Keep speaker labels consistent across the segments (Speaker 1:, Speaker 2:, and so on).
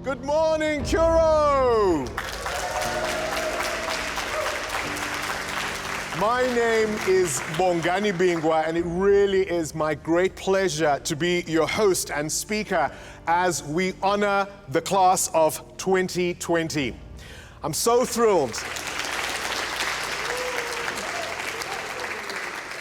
Speaker 1: Good morning, Curro! My name is Bongani Bingwa, and it really is my great pleasure to be your host and speaker as we honor the class of 2020. I'm so thrilled.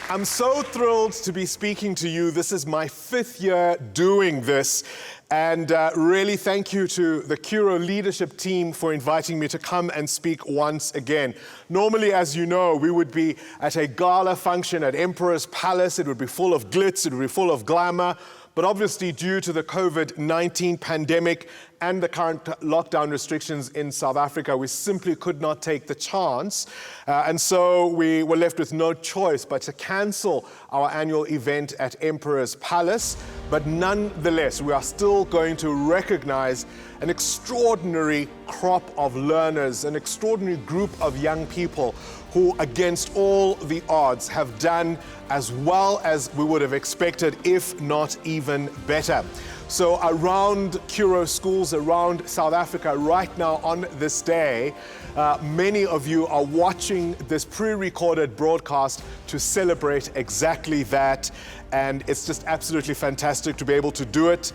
Speaker 1: I'm so thrilled to be speaking to you. This is my 5th year doing this. And really thank you to the Curro leadership team for inviting me to come and speak once again. Normally, as you know, we would be at a gala function at Emperor's Palace. It would be full of glitz, it would be full of glamour. But obviously, due to the COVID-19 pandemic and the current lockdown restrictions in South Africa, we simply could not take the chance. And so we were left with no choice but to cancel our annual event at Emperor's Palace. But nonetheless, we are still going to recognize an extraordinary crop of learners, an extraordinary group of young people who, against all the odds, have done as well as we would have expected, if not even better. So around Curro schools around South Africa right now on this day, many of you are watching this pre-recorded broadcast to celebrate exactly that. And it's just absolutely fantastic to be able to do it.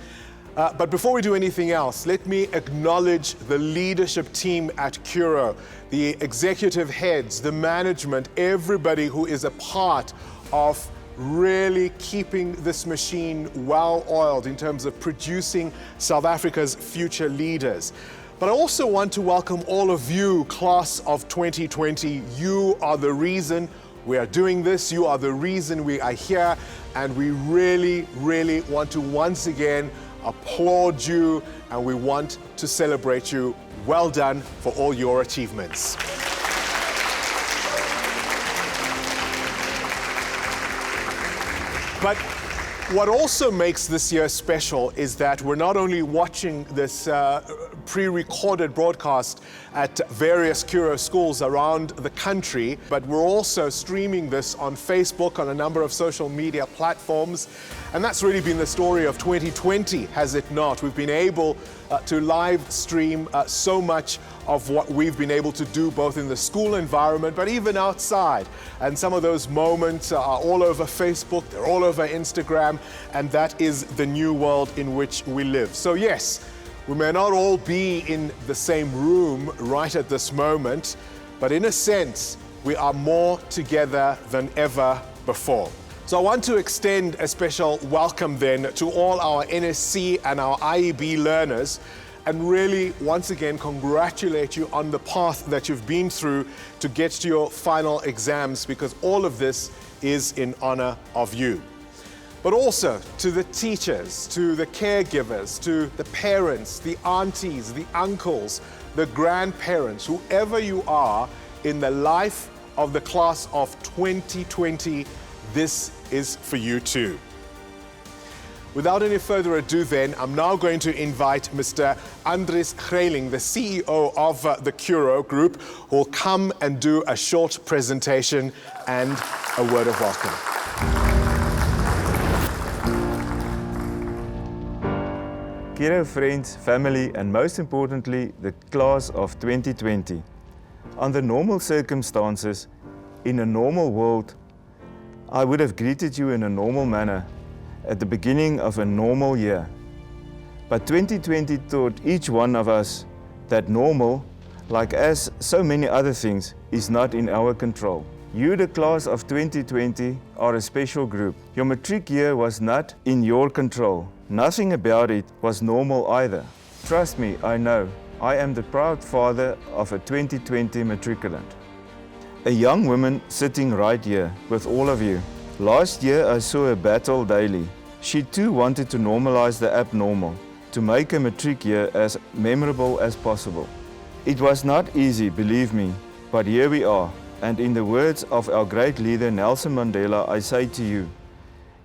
Speaker 1: But before we do anything else, let me acknowledge the leadership team at Curro, the executive heads, the management, everybody who is a part of really keeping this machine well-oiled in terms of producing South Africa's future leaders. But I also want to welcome all of you, class of 2020. You are the reason we are doing this. You are the reason we are here. And we really, really want to once again applaud you, and we want to celebrate you. Well done for all your achievements. But what also makes this year special is that we're not only watching this pre-recorded broadcast at various Curro schools around the country, but we're also streaming this on Facebook, on a number of social media platforms. And that's really been the story of 2020, has it not? We've been able to live stream so much of what we've been able to do both in the school environment, but even outside. And some of those moments are all over Facebook, they're all over Instagram, and that is the new world in which we live. So yes, we may not all be in the same room right at this moment, but in a sense, we are more together than ever before. So I want to extend a special welcome then to all our NSC and our IEB learners, and really once again congratulate you on the path that you've been through to get to your final exams, because all of this is in honor of you. But also to the teachers, to the caregivers, to the parents, the aunties, the uncles, the grandparents, whoever you are in the life of the class of 2020, this is for you too. Without any further ado then, I'm now going to invite Mr. Andries Greiling, the CEO of the Curro Group, who will come and do a short presentation and a word of welcome.
Speaker 2: Curro friends, family, and most importantly, the class of 2020. Under normal circumstances, in a normal world, I would have greeted you in a normal manner at the beginning of a normal year. But 2020 taught each one of us that normal, like as so many other things, is not in our control. You, the class of 2020, are a special group. Your matric year was not in your control. Nothing about it was normal either. Trust me, I know. I am the proud father of a 2020 matriculant. A young woman sitting right here with all of you. Last year I saw her battle daily. She too wanted to normalize the abnormal, to make a matric year as memorable as possible. It was not easy, believe me, but here we are. And in the words of our great leader Nelson Mandela, I say to you,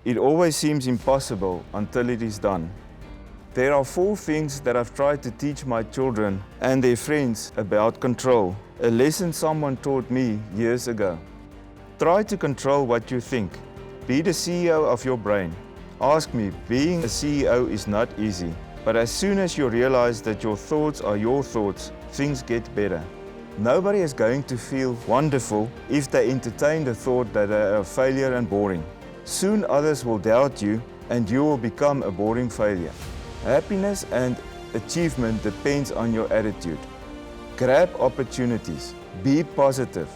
Speaker 2: it always seems impossible until it is done. There are 4 things that I've tried to teach my children and their friends about control, a lesson someone taught me years ago. Try to control what you think. Be the CEO of your brain. Ask me, being a CEO is not easy. But as soon as you realize that your thoughts are your thoughts, things get better. Nobody is going to feel wonderful if they entertain the thought that they are a failure and boring. Soon others will doubt you and you will become a boring failure. Happiness and achievement depends on your attitude. Grab opportunities. Be positive.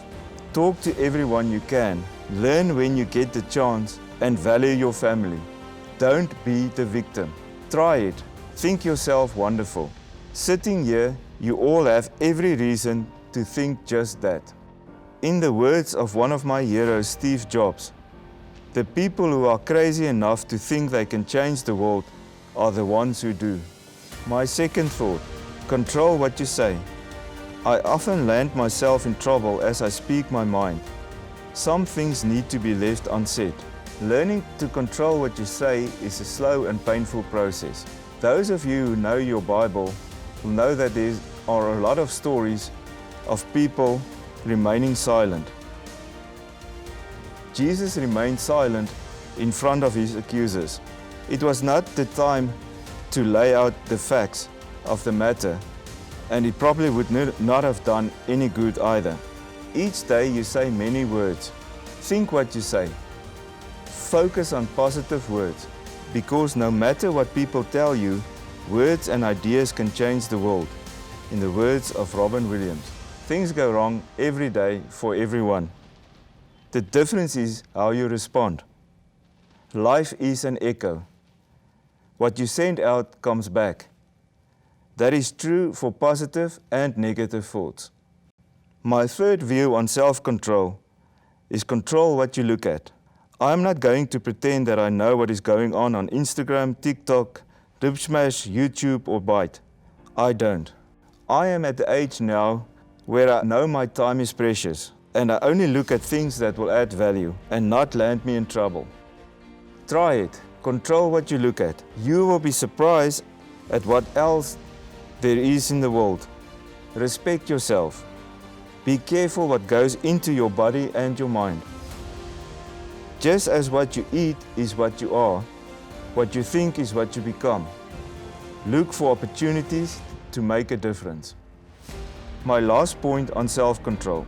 Speaker 2: Talk to everyone you can. Learn when you get the chance and value your family. Don't be the victim. Try it. Think yourself wonderful. Sitting here, you all have every reason to think just that. In the words of one of my heroes, Steve Jobs, the people who are crazy enough to think they can change the world are the ones who do. My second thought, control what you say. I often land myself in trouble as I speak my mind. Some things need to be left unsaid. Learning to control what you say is a slow and painful process. Those of you who know your Bible will know that there are a lot of stories of people remaining silent. Jesus remained silent in front of his accusers. It was not the time to lay out the facts of the matter, and it probably would not have done any good either. Each day you say many words. Think what you say. Focus on positive words, because no matter what people tell you, words and ideas can change the world. In the words of Robin Williams, things go wrong every day for everyone. The difference is how you respond. Life is an echo. What you send out comes back. That is true for positive and negative thoughts. My third view on self-control is control what you look at. I'm not going to pretend that I know what is going on Instagram, TikTok, Dipsmash, YouTube or Byte. I don't. I am at the age now where I know my time is precious and I only look at things that will add value and not land me in trouble. Try it. Control what you look at. You will be surprised at what else there is in the world. Respect yourself. Be careful what goes into your body and your mind. Just as what you eat is what you are, what you think is what you become. Look for opportunities to make a difference. My last point on self-control.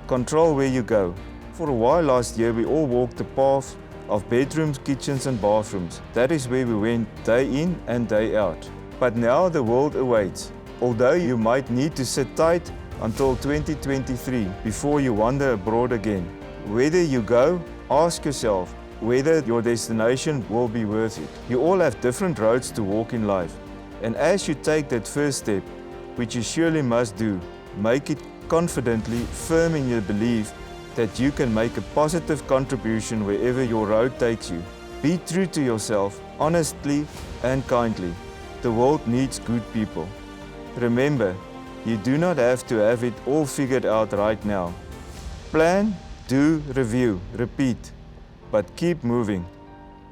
Speaker 2: Control where you go. For a while last year, we all walked the path of bedrooms, kitchens and bathrooms. That is where we went day in and day out. But now the world awaits. Although you might need to sit tight until 2023 before you wander abroad again. Whether you go, ask yourself whether your destination will be worth it. You all have different roads to walk in life. And as you take that first step, which you surely must do, make it confidently, firm in your belief that you can make a positive contribution wherever your road takes you. Be true to yourself, honestly and kindly. The world needs good people. Remember, you do not have to have it all figured out right now. Plan, do, review, repeat, but keep moving.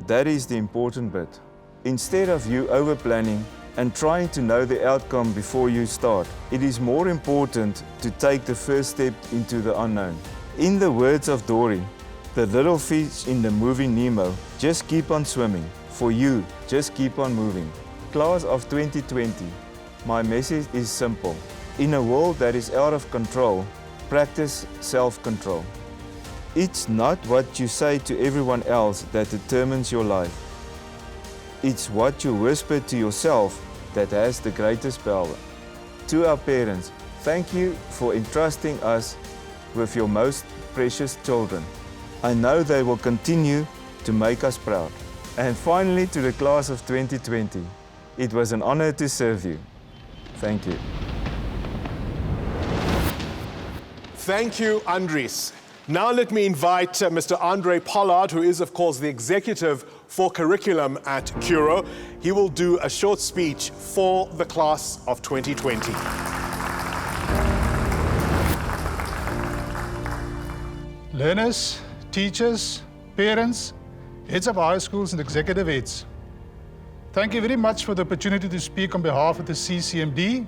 Speaker 2: That is the important bit. Instead of you over-planning and trying to know the outcome before you start, it is more important to take the first step into the unknown. In the words of Dory, the little fish in the movie Nemo, just keep on swimming. For you, just keep on moving. Class of 2020, my message is simple. In a world that is out of control, practice self-control. It's not what you say to everyone else that determines your life. It's what you whisper to yourself that has the greatest power. To our parents, thank you for entrusting us with your most precious children. I know they will continue to make us proud. And finally, to the class of 2020, it was an honor to serve you. Thank you.
Speaker 1: Thank you, Andries. Now let me invite Mr. Andre Pollard, who is, of course, the executive for curriculum at Curro. He will do a short speech for the class of 2020.
Speaker 3: Learners, teachers, parents, heads of high schools and executive heads, thank you very much for the opportunity to speak on behalf of the CCMD,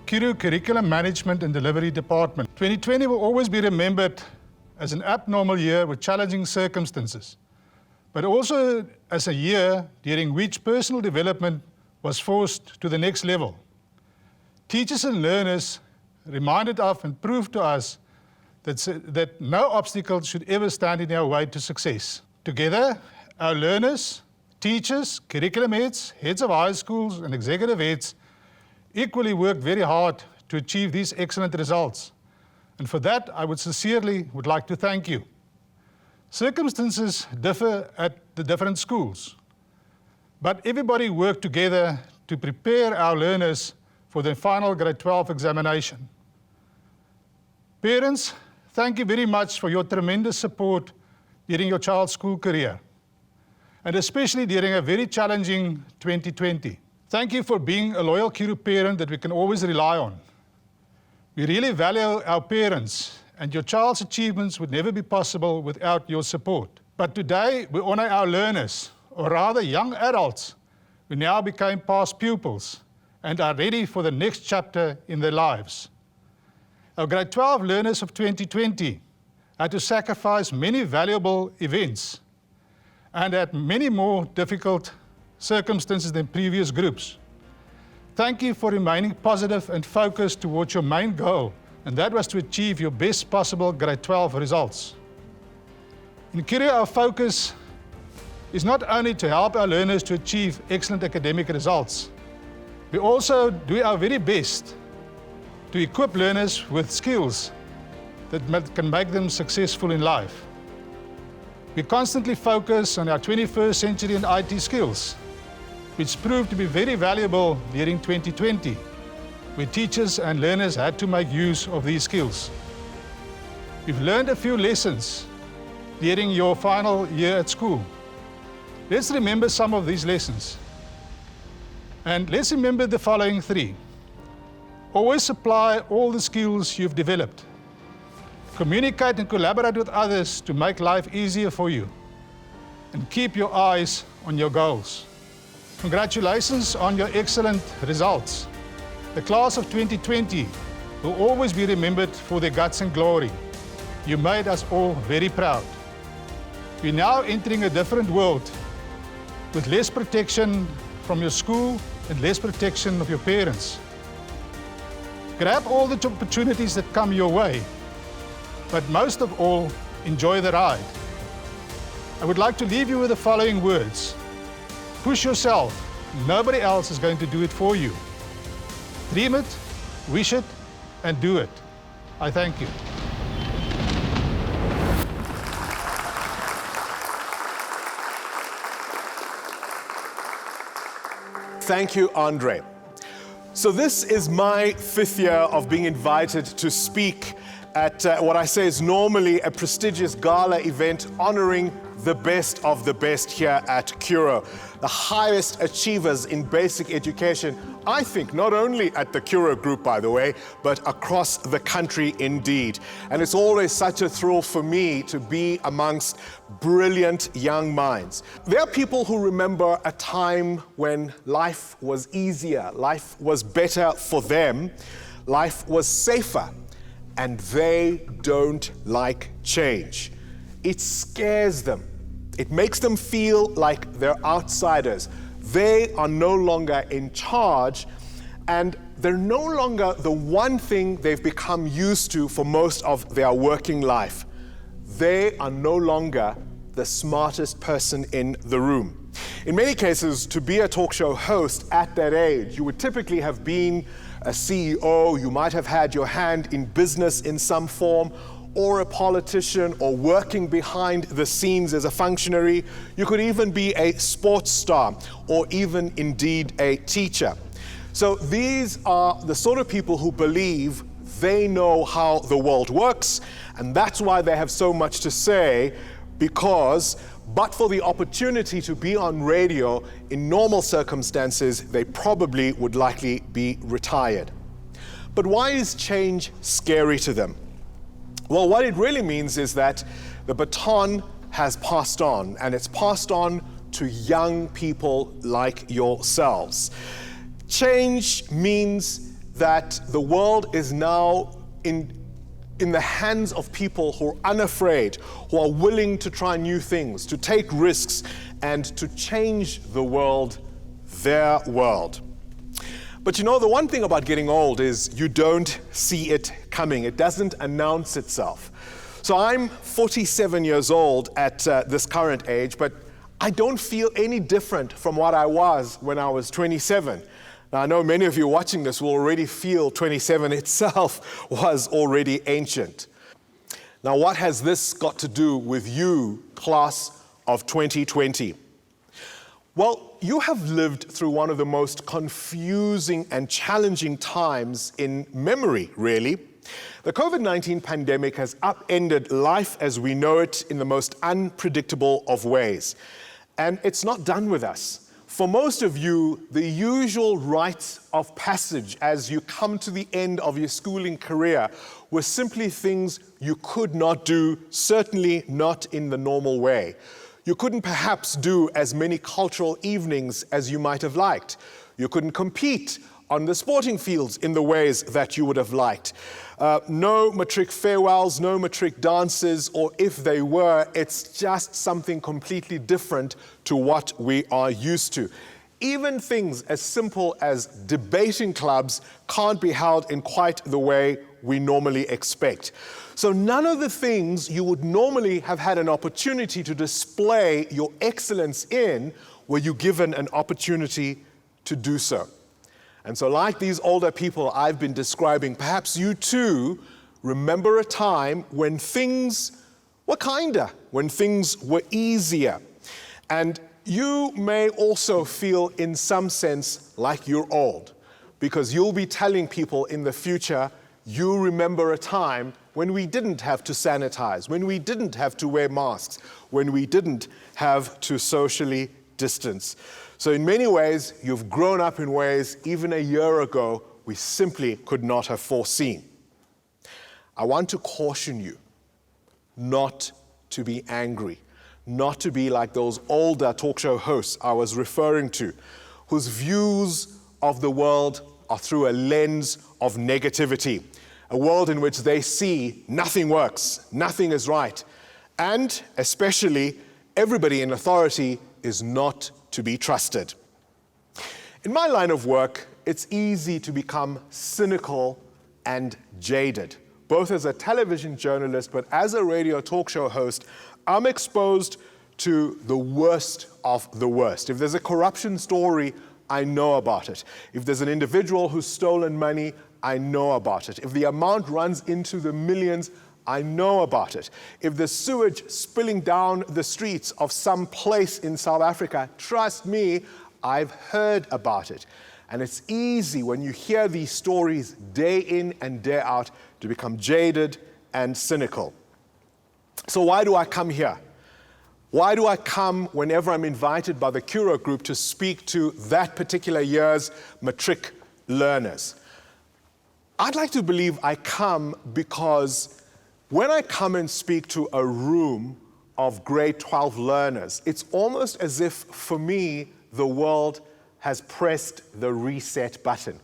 Speaker 3: Curro Curriculum Management and Delivery Department. 2020 will always be remembered as an abnormal year with challenging circumstances, but also as a year during which personal development was forced to the next level. Teachers and learners reminded of and proved to us that no obstacle should ever stand in our way to success. Together, our learners, teachers, curriculum heads, heads of high schools, and executive heads equally worked very hard to achieve these excellent results. And for that, I would sincerely like to thank you. Circumstances differ at the different schools, but everybody worked together to prepare our learners for the final grade 12 examination. Parents, thank you very much for your tremendous support during your child's school career, and especially during a very challenging 2020. Thank you for being a loyal Curro parent that we can always rely on. We really value our parents, and your child's achievements would never be possible without your support. But today, we honor our learners, or rather young adults, who now became past pupils and are ready for the next chapter in their lives. Our grade 12 learners of 2020 had to sacrifice many valuable events and had many more difficult circumstances than previous groups. Thank you for remaining positive and focused towards your main goal, and that was to achieve your best possible grade 12 results. In Curro, our focus is not only to help our learners to achieve excellent academic results, we also do our very best to equip learners with skills that can make them successful in life. We constantly focus on our 21st century and IT skills, which proved to be very valuable during 2020, where teachers and learners had to make use of these skills. We've learned a few lessons during your final year at school. Let's remember some of these lessons. And let's remember the following three. Always apply all the skills you've developed. Communicate and collaborate with others to make life easier for you. And keep your eyes on your goals. Congratulations on your excellent results. The class of 2020 will always be remembered for their guts and glory. You made us all very proud. We're now entering a different world with less protection from your school and less protection of your parents. Grab all the opportunities that come your way, but most of all, enjoy the ride. I would like to leave you with the following words. Push yourself. Nobody else is going to do it for you. Dream it, wish it, and do it. I thank you.
Speaker 1: Thank you, Andre. So this is my 5th year of being invited to speak at what I say is normally a prestigious gala event honoring the best of the best here at Curro, the highest achievers in basic education, I think not only at the Curro group, by the way, but across the country indeed. And it's always such a thrill for me to be amongst brilliant young minds. There are people who remember a time when life was easier, life was better for them, life was safer, and they don't like change. It scares them. It makes them feel like they're outsiders. They are no longer in charge, and they're no longer the one thing they've become used to for most of their working life. They are no longer the smartest person in the room. In many cases, to be a talk show host at that age, you would typically have been a CEO, you might have had your hand in business in some form, or a politician, or working behind the scenes as a functionary. You could even be a sports star, or even indeed a teacher. So these are the sort of people who believe they know how the world works, and that's why they have so much to say, because but for the opportunity to be on radio in normal circumstances, they probably would likely be retired. But why is change scary to them? Well, what it really means is that the baton has passed on, and it's passed on to young people like yourselves. Change means that the world is now in the hands of people who are unafraid, who are willing to try new things, to take risks, and to change the world their world. But you know, the one thing about getting old is you don't see it coming. It doesn't announce itself. So I'm 47 years old at this current age, but I don't feel any different from what I was when I was 27. Now, I know many of you watching this will already feel 27 itself was already ancient. Now, what has this got to do with you, class of 2020? Well, you have lived through one of the most confusing and challenging times in memory, really. The COVID-19 pandemic has upended life as we know it in the most unpredictable of ways. And it's not done with us. For most of you, the usual rites of passage as you come to the end of your schooling career were simply things you could not do, certainly not in the normal way. You couldn't perhaps do as many cultural evenings as you might have liked. You couldn't compete on the sporting fields in the ways that you would have liked. No Matric farewells, no Matric dances, or if they were, it's just something completely different to what we are used to. Even things as simple as debating clubs can't be held in quite the way we normally expect. So none of the things you would normally have had an opportunity to display your excellence in were you given an opportunity to do so. And so like these older people I've been describing, perhaps you too remember a time when things were kinder, when things were easier. And you may also feel in some sense like you're old, because you'll be telling people in the future, you remember a time when we didn't have to sanitize, when we didn't have to wear masks, when we didn't have to socially distance. So in many ways, you've grown up in ways even a year ago we simply could not have foreseen. I want to caution you not to be angry, not to be like those older talk show hosts I was referring to, whose views of the world are through a lens of negativity, a world in which they see nothing works, nothing is right, and especially everybody in authority is not to be trusted. In my line of work, it's easy to become cynical and jaded, both as a television journalist, but as a radio talk show host, I'm exposed to the worst of the worst. If there's a corruption story, I know about it. If there's an individual who's stolen money, I know about it. If the amount runs into the millions, I know about it. If there's sewage spilling down the streets of some place in South Africa, trust me, I've heard about it. And it's easy when you hear these stories day in and day out to become jaded and cynical. So why do I come here? Why do I come whenever I'm invited by the Curro group to speak to that particular year's Matric learners? I'd like to believe I come because when I come and speak to a room of grade 12 learners, it's almost as if, for me, the world has pressed the reset button.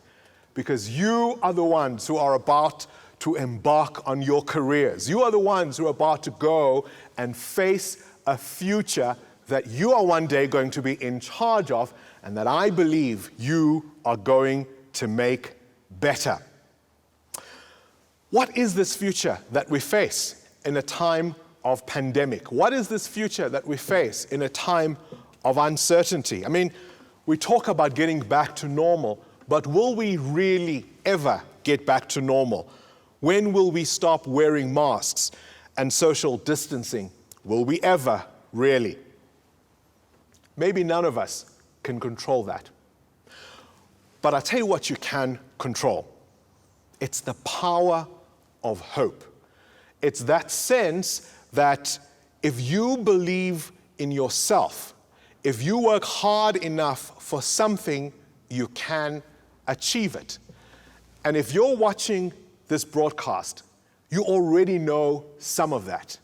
Speaker 1: Because you are the ones who are about to embark on your careers. You are the ones who are about to go and face a future that you are one day going to be in charge of, and that I believe you are going to make better. What is this future that we face in a time of pandemic? What is this future that we face in a time of uncertainty? I mean, we talk about getting back to normal, but will we really ever get back to normal? When will we stop wearing masks and social distancing? Will we ever really? Maybe none of us can control that. But I'll tell you what you can control. It's the power of hope. It's that sense that if you believe in yourself, if you work hard enough for something, you can achieve it. And if you're watching this broadcast, you already know some of that.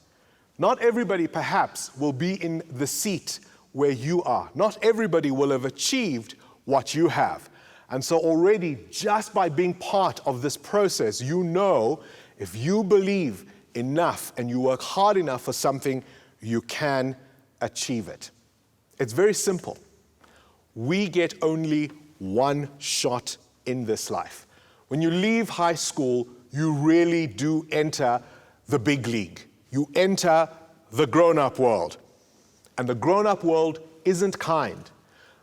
Speaker 1: Not everybody, perhaps, will be in the seat where you are. Not everybody will have achieved what you have. And so already, just by being part of this process, you know if you believe enough and you work hard enough for something, you can achieve it. It's very simple. we get only one shot in this life. When you leave high school, you really do enter the big league. You enter the grown-up world. And the grown-up world isn't kind.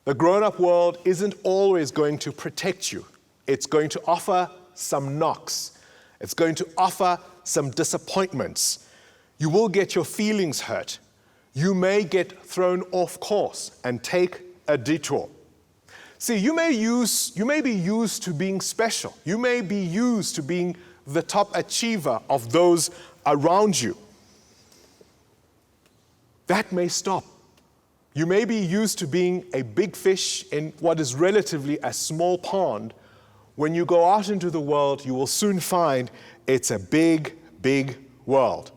Speaker 1: The grown-up world isn't always going to protect you. It's going to offer some knocks. It's going to offer some disappointments. You will get your feelings hurt. You may get thrown off course and take a detour. See, you may be used to being special. You may be used to being the top achiever of those around you. That may stop. You may be used to being a big fish in what is relatively a small pond. When you go out into the world, you will soon find it's a big, big world.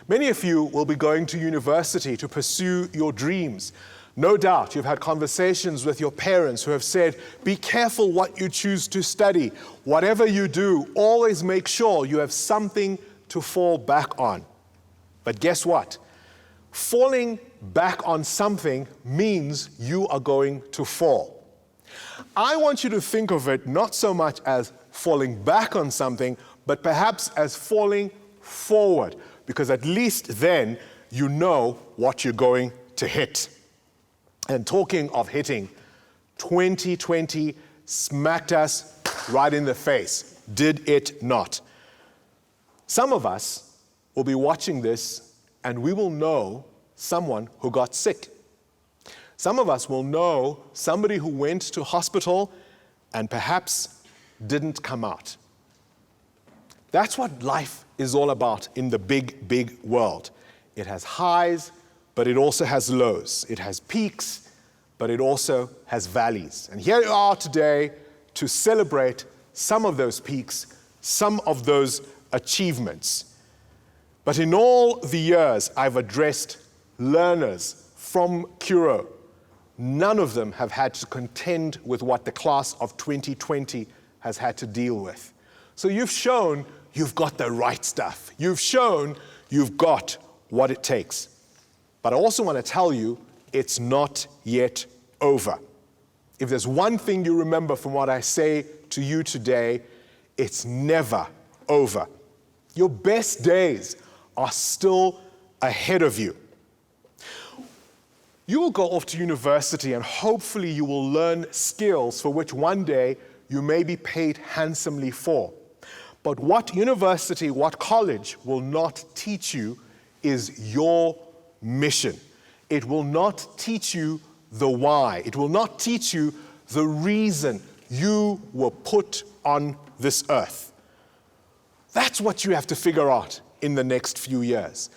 Speaker 1: Many of you will be going to university to pursue your dreams. No doubt you've had conversations with your parents who have said, be careful what you choose to study. Whatever you do, always make sure you have something to fall back on. But guess what? Falling back on something means you are going to fall. I want you to think of it not so much as falling back on something, but perhaps as falling forward, because at least then you know what you're going to hit. And talking of hitting, 2020 smacked us right in the face, did it not? Some of us will be watching this and we will know someone who got sick. Some of us will know somebody who went to hospital and perhaps didn't come out. That's what life is all about in the big, big world. It has highs, but it also has lows. It has peaks, but it also has valleys. And here we are today to celebrate some of those peaks, some of those achievements. But in all the years I've addressed learners from Curro, none of them have had to contend with what the class of 2020 has had to deal with. So you've shown you've got the right stuff. You've shown you've got what it takes. But I also want to tell you, it's not yet over. If there's one thing you remember from what I say to you today, it's never over. Your best days are still ahead of you. You will go off to university and hopefully you will learn skills for which one day you may be paid handsomely for. But what university, what college will not teach you is your mission. It will not teach you the why. It will not teach you the reason you were put on this earth. That's what you have to figure out in the next few years.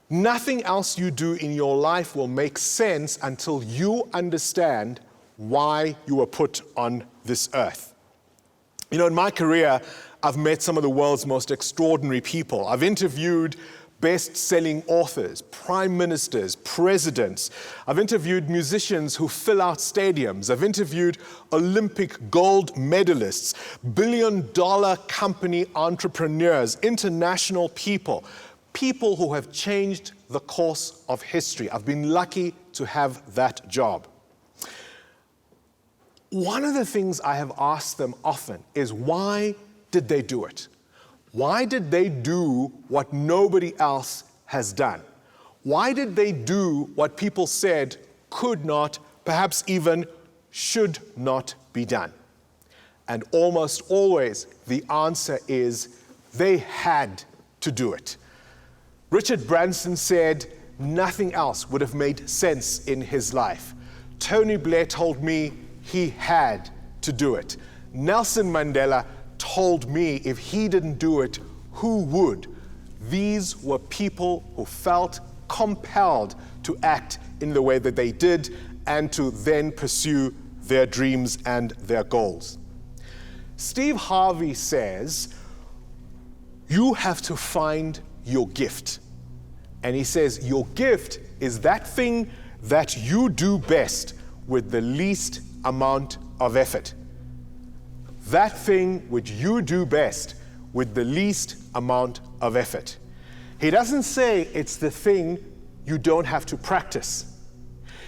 Speaker 1: Nothing else you do in your life will make sense until you understand why you were put on this earth. You know, in my career, I've met some of the world's most extraordinary people. I've interviewed best-selling authors, prime ministers, presidents. I've interviewed musicians who fill out stadiums. I've interviewed Olympic gold medalists, billion-dollar company entrepreneurs, international people, people who have changed the course of history. I've been lucky to have that job. One of the things I have asked them often is, why did they do it? Why did they do what nobody else has done? Why did they do what people said could not, perhaps even should not be done? And almost always the answer is they had to do it. Richard Branson said nothing else would have made sense in his life. Tony Blair told me he had to do it. Nelson Mandela told me if he didn't do it, who would? These were people who felt compelled to act in the way that they did and to then pursue their dreams and their goals. Steve Harvey says, you have to find your gift. And he says, your gift is that thing that you do best with the least amount of effort. That thing which you do best with the least amount of effort. He doesn't say it's the thing you don't have to practice.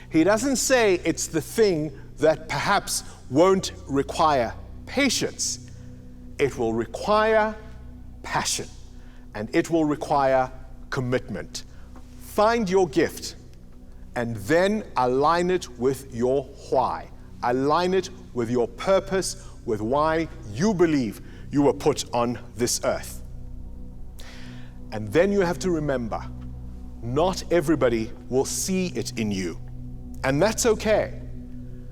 Speaker 1: He doesn't say it's the thing that perhaps won't require patience. It will require passion, and it will require commitment. Find your gift and then align it with your why. Align it with your purpose, with why you believe you were put on this earth. And then you have to remember, not everybody will see it in you. And that's okay.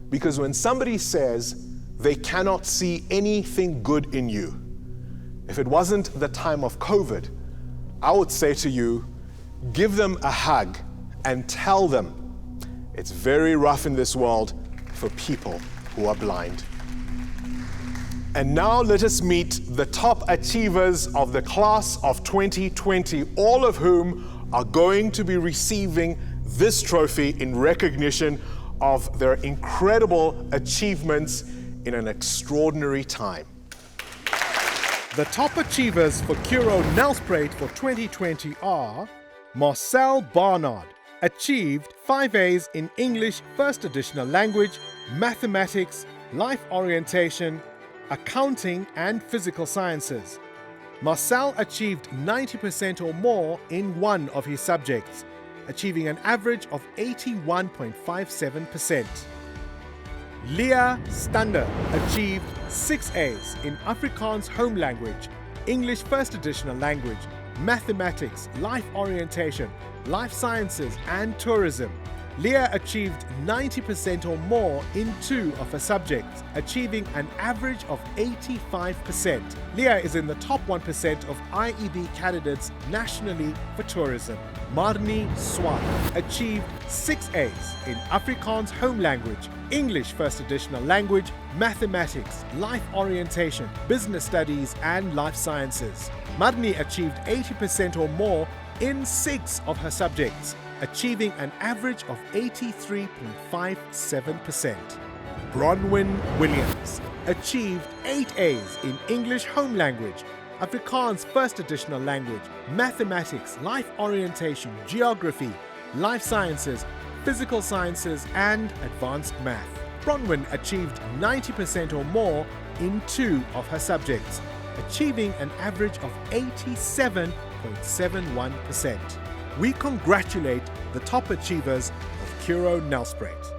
Speaker 1: Because when somebody says they cannot see anything good in you, if it wasn't the time of COVID, I would say to you, give them a hug and tell them it's very rough in this world for people who are blind. And now let us meet the top achievers of the class of 2020, all of whom are going to be receiving this trophy in recognition of their incredible achievements in an extraordinary time. The top achievers for Curro Nelspruit for 2020 are Marcel Barnard, achieved 5 A's in English First Additional Language, Mathematics, Life Orientation, Accounting and Physical Sciences. Marcel achieved 90% or more in one of his subjects, achieving an average of 81.57%. Leah Stander achieved 6 A's in Afrikaans Home Language, English First Additional Language, Mathematics, Life Orientation, Life Sciences and Tourism. Leah achieved 90% or more in 2 of her subjects, achieving an average of 85%. Leah is in the top 1% of IEB candidates nationally for tourism. Marnie Swan achieved 6 A's in Afrikaans Home Language, English First Additional Language, Mathematics, Life Orientation, Business Studies and Life Sciences. Marnie achieved 80% or more in 6 of her subjects, achieving an average of 83.57%. Bronwyn Williams achieved 8 A's in English Home Language, Afrikaans First Additional Language, Mathematics, Life Orientation, Geography, Life Sciences, Physical Sciences and Advanced Math. Bronwyn achieved 90% or more in 2 of her subjects, achieving an average of 87.71%. We congratulate the top achievers of Curro Nelspruit.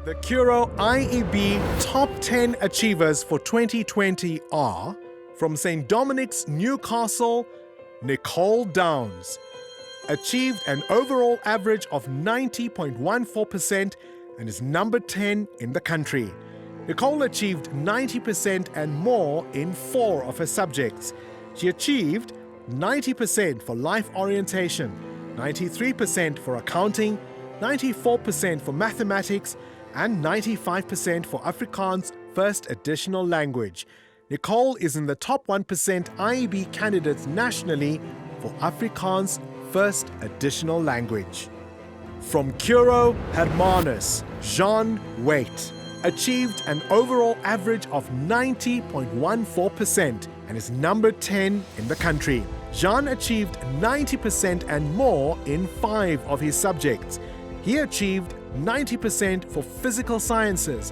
Speaker 1: The Curro IEB Top 10 Achievers for 2020 are from St. Dominic's, Newcastle, Nicole Downs. Achieved an overall average of 90.14% and is number 10 in the country. Nicole achieved 90% and more in 4 of her subjects. She achieved 90% for life orientation, 93% for accounting, 94% for mathematics, and 95% for Afrikaans First Additional Language. Nicole is in the top 1% IEB candidates nationally for Afrikaans First Additional Language. From Curro Hermanus, Jean Waite achieved an overall average of 90.14% and is number 10 in the country. Jean achieved 90% and more in 5 of his subjects. He achieved 90% for Physical Sciences,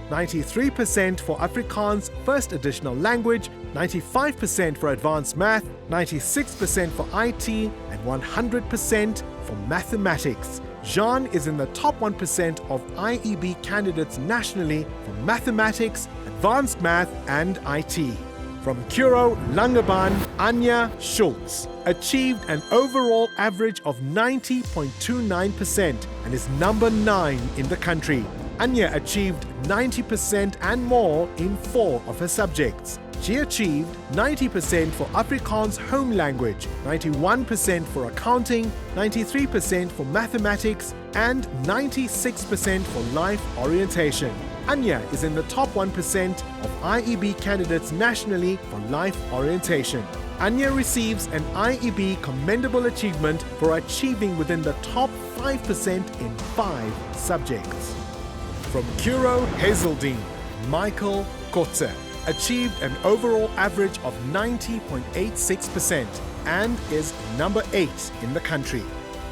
Speaker 1: 93% for Afrikaans First Additional Language, 95% for Advanced Math, 96% for IT, and 100% for Mathematics. Jean is in the top 1% of IEB candidates nationally for Mathematics, Advanced Math, and IT. From Curro Langebaan, Anya Schultz achieved an overall average of 90.29% and is number 9 in the country. Anya achieved 90% and more in 4 of her subjects. She achieved 90% for Afrikaans Home Language, 91% for Accounting, 93% for Mathematics, and 96% for Life Orientation. Anya is in the top 1% of IEB candidates nationally for Life Orientation. Anya receives an IEB Commendable Achievement for achieving within the top 5% in 5 subjects. From Curro Hazeldine, Michael Kotze achieved an overall average of 90.86% and is number 8 in the country.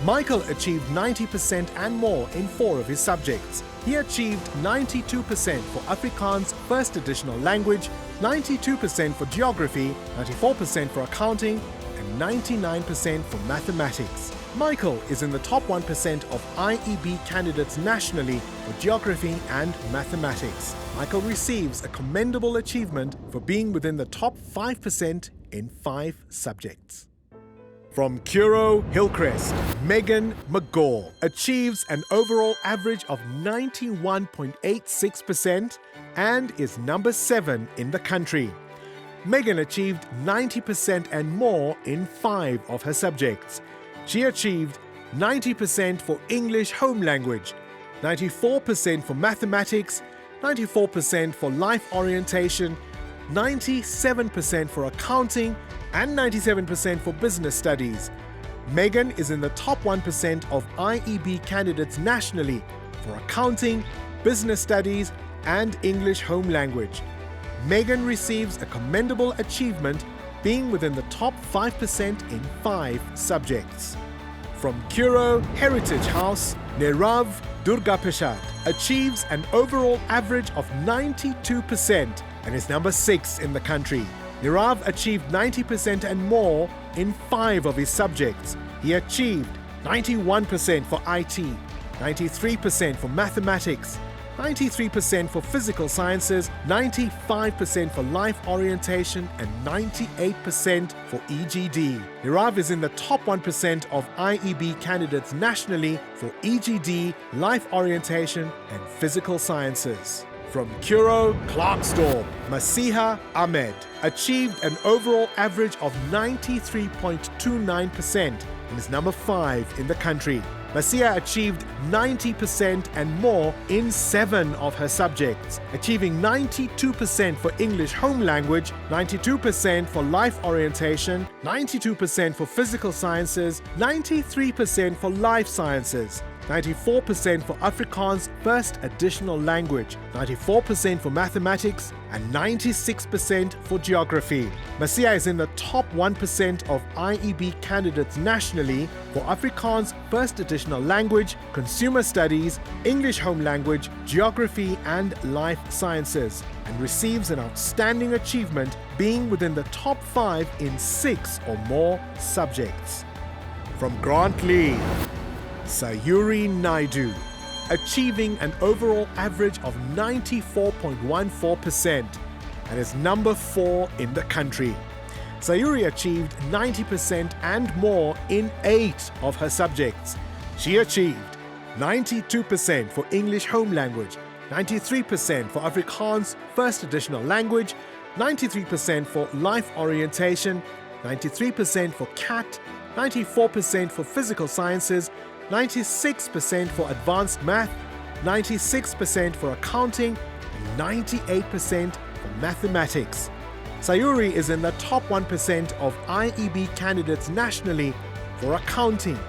Speaker 1: Michael achieved 90% and more in 4 of his subjects. He achieved 92% for Afrikaans first additional language, 92% for geography, 94% for accounting, and 99% for mathematics. Michael is in the top 1% of IEB candidates nationally for geography and mathematics. Michael receives a commendable achievement for being within the top 5% in 5 subjects. From Curro, Hillcrest, Megan McGaw achieves an overall average of 91.86% and is number 7 in the country. Megan achieved 90% and more in 5 of her subjects. She achieved 90% for English home language, 94% for mathematics, 94% for life orientation, 97% for accounting, and 97% for business studies. Megan is in the top 1% of IEB candidates nationally for accounting, business studies, and English home language. Megan receives a commendable achievement being within the top 5% in 5 subjects. From Curro Heritage House, Nerav Durgapeshad achieves an overall average of 92% and is number 6 in the country. Nerav achieved 90% and more in 5 of his subjects. He achieved 91% for IT, 93% for mathematics, 93% for physical sciences, 95% for life orientation, and 98% for EGD. Nerav is in the top 1% of IEB candidates nationally for EGD, life orientation, and physical sciences. From Curro, Clarksdorp, Masiha Ahmed achieved an overall average of 93.29% and is number 5 in the country. Masiha achieved 90% and more in 7 of her subjects, achieving 92% for English home language, 92% for life orientation, 92% for physical sciences, 93% for life sciences, 94% for Afrikaans first additional language, 94% for mathematics, and 96% for geography. Masiha is in the top 1% of IEB candidates nationally for Afrikaans first additional language, consumer studies, English home language, geography, and life sciences, and receives an outstanding achievement being within the top 5 in 6 or more subjects. From Grant Lee, Sayuri Naidu, achieving an overall average of 94.14% and is number 4 in the country. Sayuri achieved 90% and more in 8 of her subjects. She achieved 92% for English home language, 93% for Afrikaans first additional language, 93% for life orientation, 93% for CAT, 94% for physical sciences, 96% for advanced math, 96% for accounting, and 98% for mathematics. Sayuri is in the top 1% of IEB candidates nationally for accounting,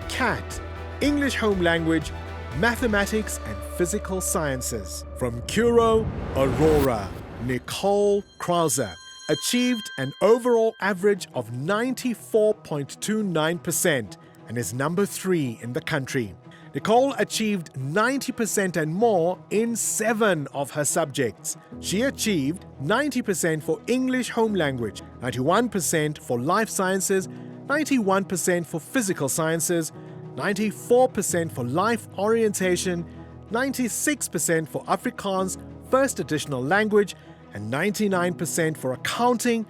Speaker 1: CAT, English home language, mathematics, and physical sciences. From Curro, Aurora, Nicole Krauser achieved an overall average of 94.29% and is number 3 in the country. Nicole achieved 90% and more in 7 of her subjects. She achieved 90% for English home language, 91% for life sciences, 91% for physical sciences, 94% for life orientation, 96% for Afrikaans first additional language, and 99% for accounting,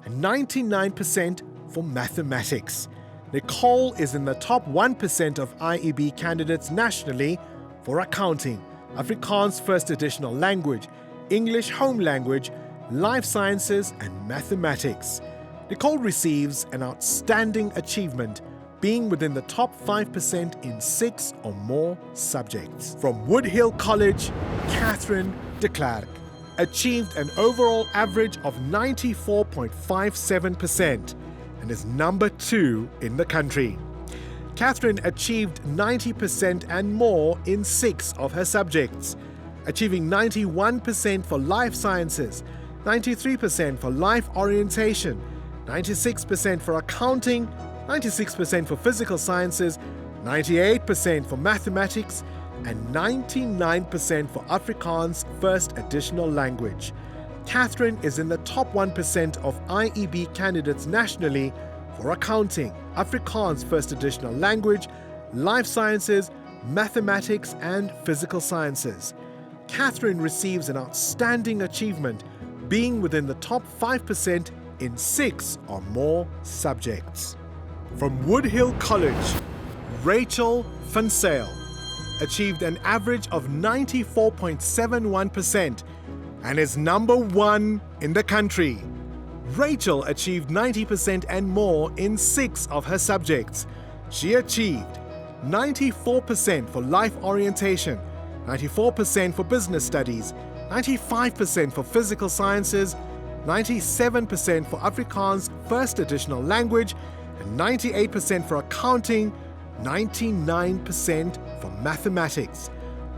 Speaker 1: and 99% for mathematics. Nicole is in the top 1% of IEB candidates nationally for accounting, Afrikaans first additional language, English home language, life sciences, and mathematics. Nicole receives an outstanding achievement, being within the top 5% in 6 or more subjects. From Woodhill College, Catherine de Klerk achieved an overall average of 94.57% and is number 2 in the country. Catherine achieved 90% and more in 6 of her subjects, achieving 91% for life sciences, 93% for life orientation, 96% for accounting, 96% for physical sciences, 98% for mathematics, and 99% for Afrikaans first additional language. Catherine is in the top 1% of IEB candidates nationally for accounting, Afrikaans first additional language, life sciences, mathematics, and physical sciences. Catherine receives an outstanding achievement, being within the top 5% in 6 or more subjects. From Woodhill College, Rachel van Sale achieved an average of 94.71% and is number 1 in the country. Rachel achieved 90% and more in 6 of her subjects. She achieved 94% for life orientation, 94% for business studies, 95% for physical sciences, 97% for Afrikaans first additional language, and 98% for accounting, 99% for mathematics.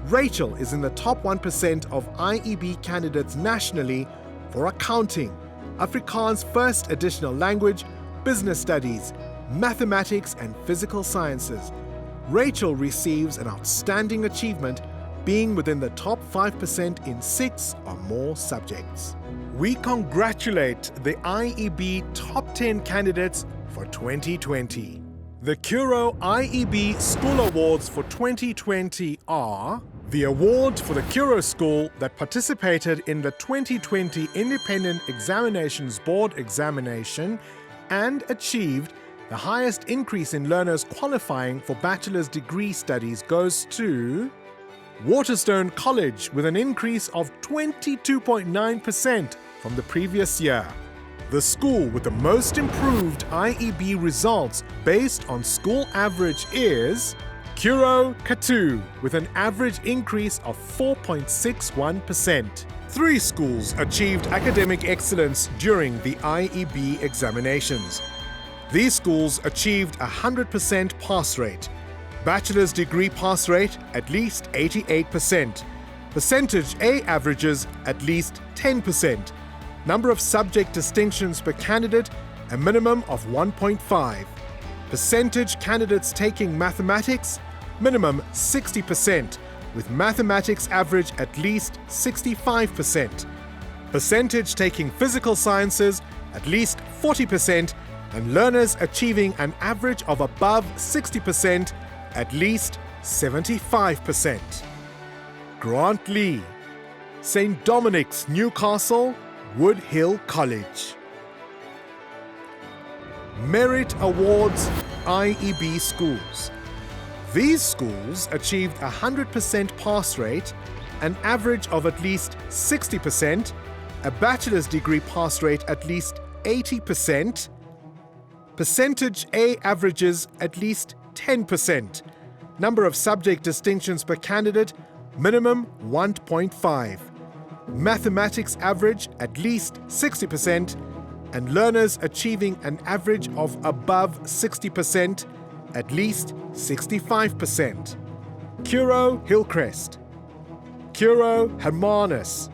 Speaker 1: Rachel is in the top 1% of IEB candidates nationally for accounting, Afrikaans first additional language, business studies, mathematics, and physical sciences. Rachel receives an outstanding achievement, being within the top 5% in 6 or more subjects. We congratulate the IEB top 10 candidates for 2020. The Curro IEB School Awards for 2020 are the award for the Curro School that participated in the 2020 Independent Examinations Board examination and achieved the highest increase in learners qualifying for bachelor's degree studies goes to Waterstone College with an increase of 22.9% from the previous year. The school with the most improved IEB results based on school average is Curro Katu with an average increase of 4.61%. 3 schools achieved academic excellence during the IEB examinations. These schools achieved a 100% pass rate. Bachelor's degree pass rate at least 88%. Percentage A averages at least 10%. Number of subject distinctions per candidate, a minimum of 1.5. Percentage candidates taking mathematics, minimum 60%, with mathematics average at least 65%. Percentage taking physical sciences, at least 40%, and learners achieving an average of above 60%, at least 75%. Grant Lee, St. Dominic's, Newcastle, Woodhill College. Merit Awards IEB schools. These schools achieved a 100% pass rate, an average of at least 60%, a bachelor's degree pass rate at least 80%, percentage A averages at least 10%, number of subject distinctions per candidate, minimum 1.5, mathematics average at least 60%, and learners achieving an average of above 60%, at least 65%. Curro Hillcrest, Curro Hermanus,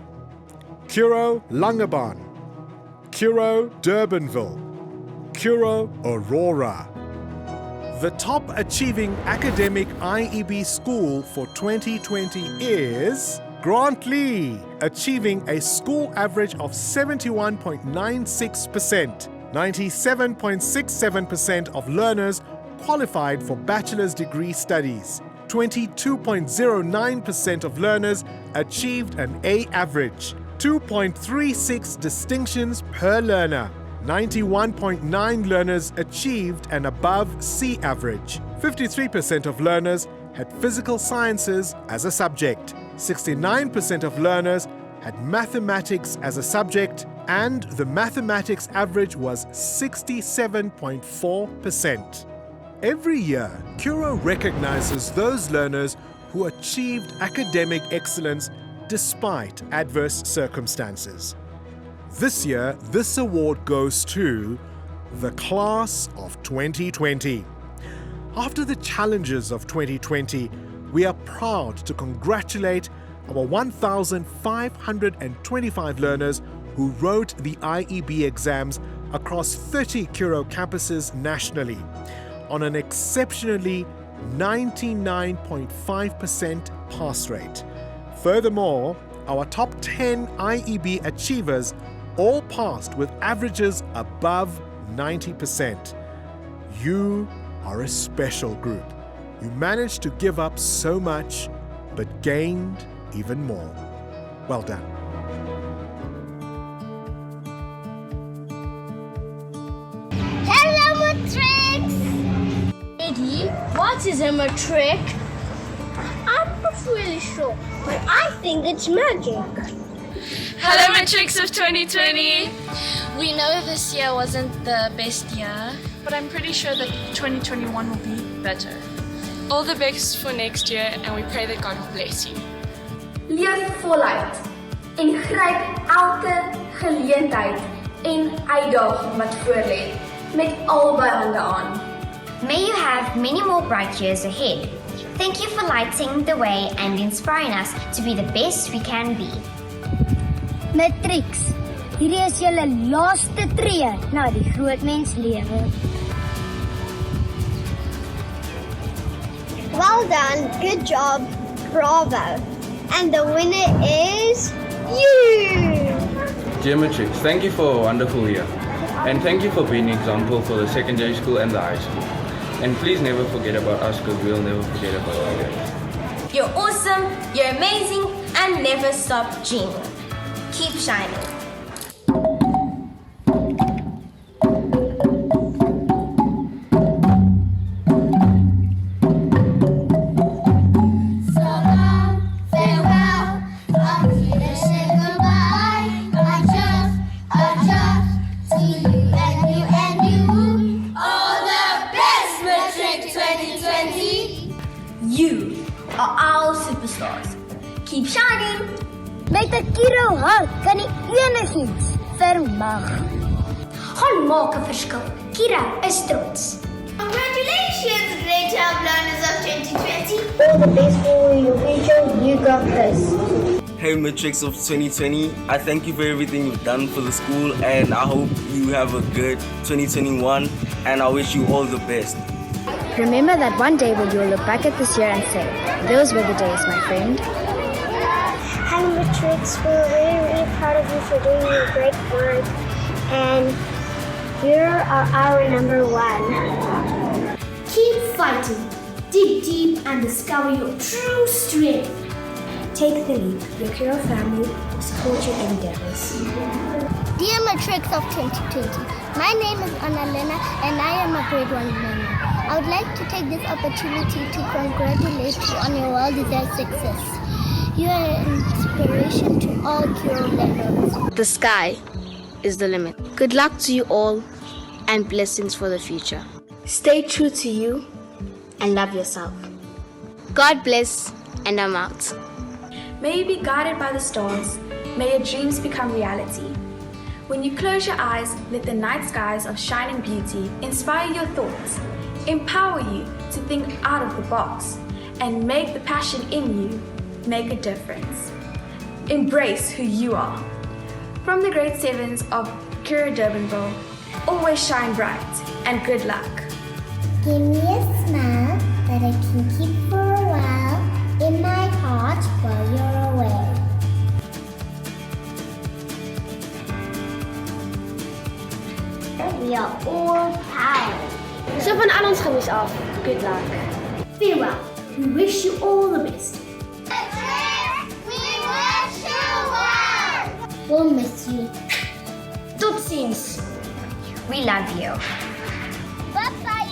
Speaker 1: Curro Langebaan, Curro Durbanville, Curro Aurora. The top achieving academic IEB school for 2020 is Grant Lee, achieving a school average of 71.96%. 97.67% of learners qualified for bachelor's degree studies. 22.09% of learners achieved an A average. 2.36 distinctions per learner. 91.9 learners achieved an above C average. 53% of learners had physical sciences as a subject. 69% of learners had mathematics as a subject, and the mathematics average was 67.4%. Every year, Curro recognizes those learners who achieved academic excellence despite adverse circumstances. This year, this award goes to the class of 2020. After the challenges of 2020, we are proud to congratulate our 1,525 learners who wrote the IEB exams across 30 Curro campuses nationally on an exceptionally 99.5% pass rate. Furthermore, our top 10 IEB achievers all passed with averages above 90%. You are a special group. You managed to give up so much, but gained even more. Well done.
Speaker 4: Hello, Matric! Eddie, what is a Matric? I'm not really sure, but I think it's magic.
Speaker 5: Hello, Matrix of 2020. We know this year wasn't the best year, but I'm pretty sure that 2021 will be better. All the best for next year, and we pray that God will bless you.
Speaker 6: Leef voluit en gryp elke geleentheid en uitdaging wat voorlê met albei hande aan.
Speaker 7: May you have many more bright years ahead. Thank you for lighting the way and inspiring us to be the best we can be.
Speaker 4: Matrix, hierdie is julle laaste tree na die groot mens lewe. Well done, good job, bravo. And the winner is you!
Speaker 8: Dear Matrix, thank you for a wonderful year. And thank you for being an example for the secondary school and the high school. And please never forget about us, because we'll never forget about you guys.
Speaker 6: You're awesome, you're amazing, and never stop dreaming. Keep shining. You are our superstars. Keep shining.
Speaker 4: Met 'n Curro hart kan jy enigiets vermag.
Speaker 6: Gaan maak 'n verskil. Curro is trots.
Speaker 4: Congratulations, great job, learners of 2020. All the best for your future. You got this.
Speaker 9: Hey Matrix of 2020, I thank you for everything you've done for the school, and I hope you have a good 2021, and I wish you all the best.
Speaker 7: Remember that one day when you'll look back at this year and say, those were the days, my friend.
Speaker 4: Hello, Matrix. We're really, really proud of you for doing your great work. And you are our number one.
Speaker 6: Keep fighting. Dig deep and discover your true strength. Take the leap. Your Curro family will support your endeavors.
Speaker 4: Dear Matrix of 2020, my name is Annalena and I am a grade 1 learner. I would like to take this opportunity to congratulate you on your well-deserved success. You are an inspiration to all Curro learners.
Speaker 10: The sky is the limit. Good luck to you all and blessings for the future. Stay true to you and love yourself. God bless, and I'm out.
Speaker 5: May you be guided by the stars. May your dreams become reality. When you close your eyes, let the night skies of shining beauty inspire your thoughts, empower you to think out of the box, and make the passion in you make a difference. Embrace who you are. From the grade 7s of Curro Durbanville, always shine bright and good luck.
Speaker 4: Give me a smile that I can keep for a while in my heart while you're away. We are all proud.
Speaker 6: So van al ons gemis af. Good luck. Farewell. We wish you all the best.
Speaker 4: We wish you well.
Speaker 6: We'll miss you. Tot ziens.
Speaker 7: We love you.
Speaker 4: Bye-bye.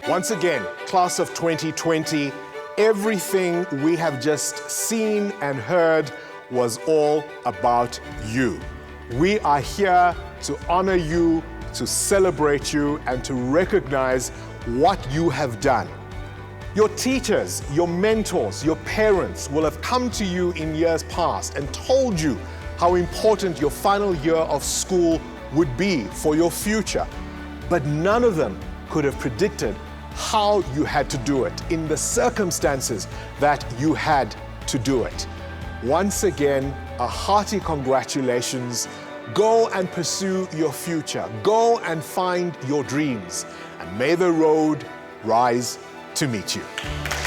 Speaker 1: Once again, class of 2020, everything we have just seen and heard was all about you. We are here to honor you, to celebrate you, and to recognize what you have done. Your teachers, your mentors, your parents will have come to you in years past and told you how important your final year of school would be for your future. But none of them could have predicted how you had to do it in the circumstances that you had to do it. Once again, a hearty congratulations. Go and pursue your future. Go and find your dreams. And may the road rise to meet you.